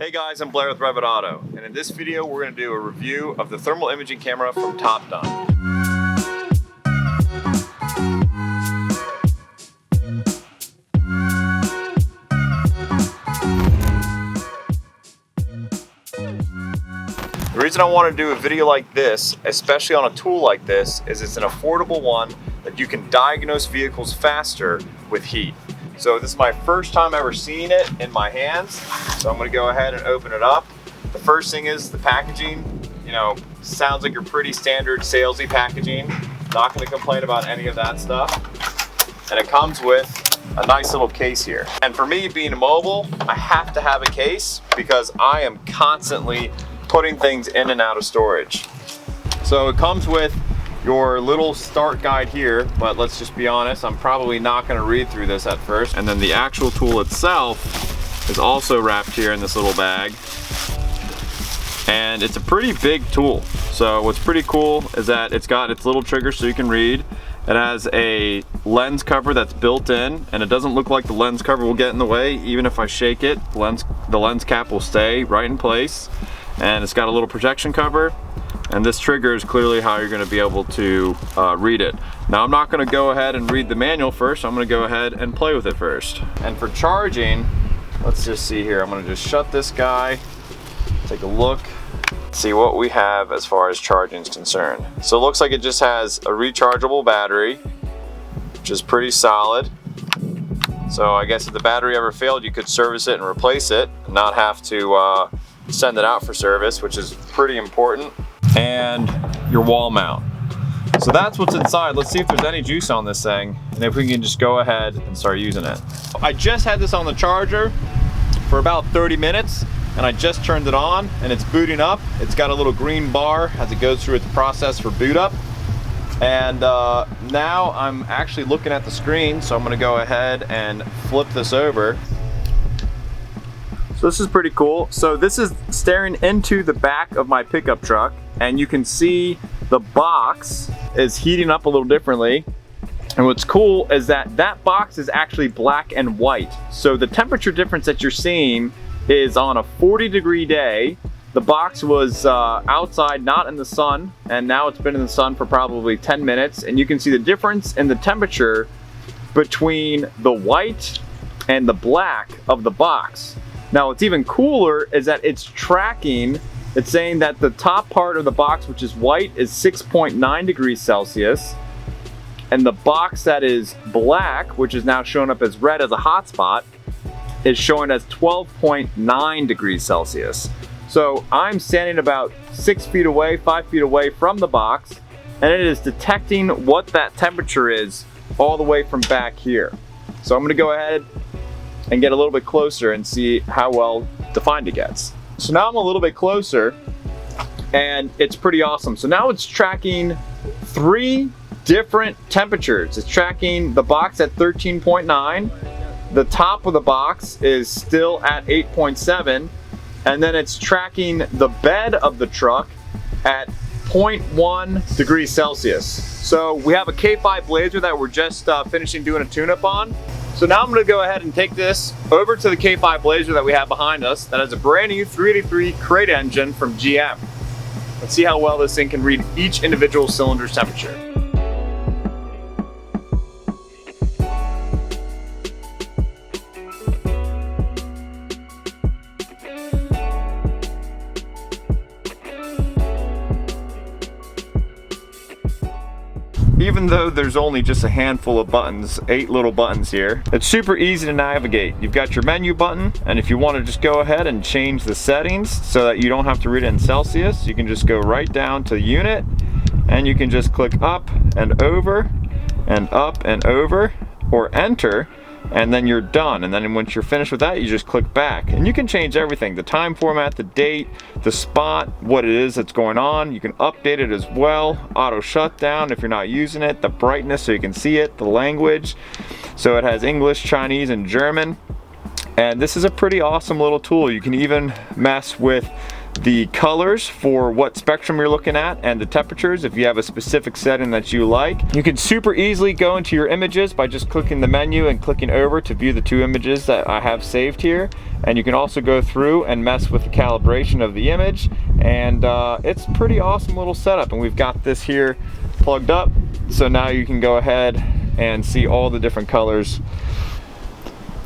Hey guys, I'm Blair with Revit Auto, and in this video we're going to do a review of the thermal imaging camera from TopDon. The reason I want to do a video like this, especially on a tool like this, is it's an affordable one that you can diagnose vehicles faster with heat. So this is my first time ever seeing it in my hands, so I'm going to go ahead and open it up. The first thing is the packaging. You know, sounds like your pretty standard salesy packaging. Not going to complain about any of that stuff. And it comes with a nice little case here. And for me, being mobile, I have to have a case because I am constantly putting things in and out of storage. So it comes with your little start guide here, but let's just be honest, I'm probably not going to read through this at first. And then the actual tool itself is also wrapped here in this little bag. And it's a pretty big tool. So what's pretty cool is that it's got its little trigger so you can read. It has a lens cover that's built in, and it doesn't look like the lens cover will get in the way. Even if I shake it, the lens cap will stay right in place. And it's got a little protection cover. And this trigger is clearly how you're going to be able to read it. Now I'm not going to go ahead and read the manual first, I'm going to go ahead and play with it first. And for charging, let's just see here, I'm going to just shut this guy, take a look, see what we have as far as charging is concerned. So it looks like it just has a rechargeable battery, which is pretty solid. So I guess if the battery ever failed, you could service it and replace it, and not have to send it out for service, which is pretty important. And your wall mount. So that's what's inside. Let's see if there's any juice on this thing and if we can just go ahead and start using it. I just had this on the charger for about 30 minutes and I just turned it on and it's booting up. It's got a little green bar as it goes through its process for boot up. And now I'm actually looking at the screen, so I'm going to go ahead and flip this over. So this is pretty cool. So this is staring into the back of my pickup truck, and you can see the box is heating up a little differently. And what's cool is that that box is actually black and white. So the temperature difference that you're seeing is on a 40-degree day. The box was outside, not in the sun, and now it's been in the sun for probably 10 minutes. And you can see the difference in the temperature between the white and the black of the box. Now what's even cooler is that it's tracking, it's saying that the top part of the box, which is white, is 6.9 degrees Celsius. And the box that is black, which is now showing up as red as a hotspot, is showing as 12.9 degrees Celsius. So I'm standing about 6 feet away, 5 feet away from the box, and it is detecting what that temperature is all the way from back here. So I'm gonna go ahead and get a little bit closer and see how well defined it gets. So now I'm a little bit closer and it's pretty awesome. So now it's tracking 3 different temperatures. It's tracking the box at 13.9, the top of the box is still at 8.7, and then it's tracking the bed of the truck at 0.1 degrees Celsius. So we have a K5 Blazer that we're just finishing doing a tune-up on. So now I'm going to go ahead and take this over to the K5 Blazer that we have behind us that has a brand new 383 crate engine from GM. Let's see how well this thing can read each individual cylinder's temperature. Even though there's only just a handful of buttons, 8 little buttons here, it's super easy to navigate. You've got your menu button, and if you want to just go ahead and change the settings so that you don't have to read it in Celsius, you can just go right down to unit, and you can just click up and over, or enter, and then you're done. And then once you're finished with that, you just click back. And you can change everything, the time format, the date, the spot, what it is that's going on. You can update it as well, auto shutdown if you're not using it, the brightness so you can see it, the language. So it has English, Chinese, and German. And this is a pretty awesome little tool. You can even mess with the colors for what spectrum you're looking at and the temperatures if you have a specific setting that you like. You can super easily go into your images by just clicking the menu and clicking over to view the 2 images that I have saved here. And you can also go through and mess with the calibration of the image, and it's a pretty awesome little setup. And we've got this here plugged up, so now you can go ahead and see all the different colors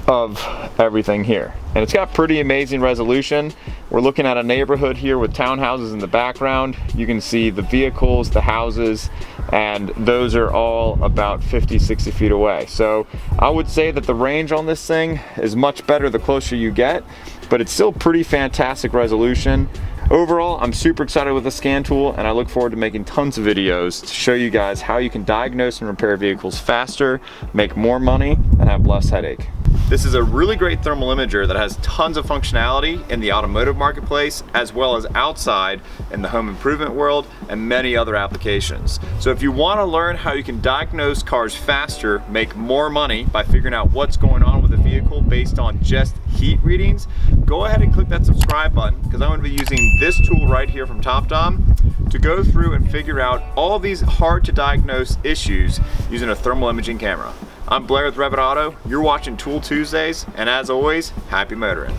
of everything here. And it's got pretty amazing resolution. We're looking at a neighborhood here with townhouses in the background. You can see the vehicles, the houses, and those are all about 50-60 feet away. So I would say that the range on this thing is much better the closer you get, but it's still pretty fantastic resolution. Overall, I'm super excited with the scan tool, and I look forward to making tons of videos to show you guys how you can diagnose and repair vehicles faster, make more money, and have less headache. This is a really great thermal imager that has tons of functionality in the automotive marketplace, as well as outside in the home improvement world and many other applications. So if you want to learn how you can diagnose cars faster, make more money by figuring out what's going on with a vehicle based on just heat readings, go ahead and click that subscribe button, because I'm going to be using this tool right here from TopDon to go through and figure out all these hard to diagnose issues using a thermal imaging camera. I'm Blair with Revit Auto. You're watching Tool Tuesdays, and as always, happy motoring.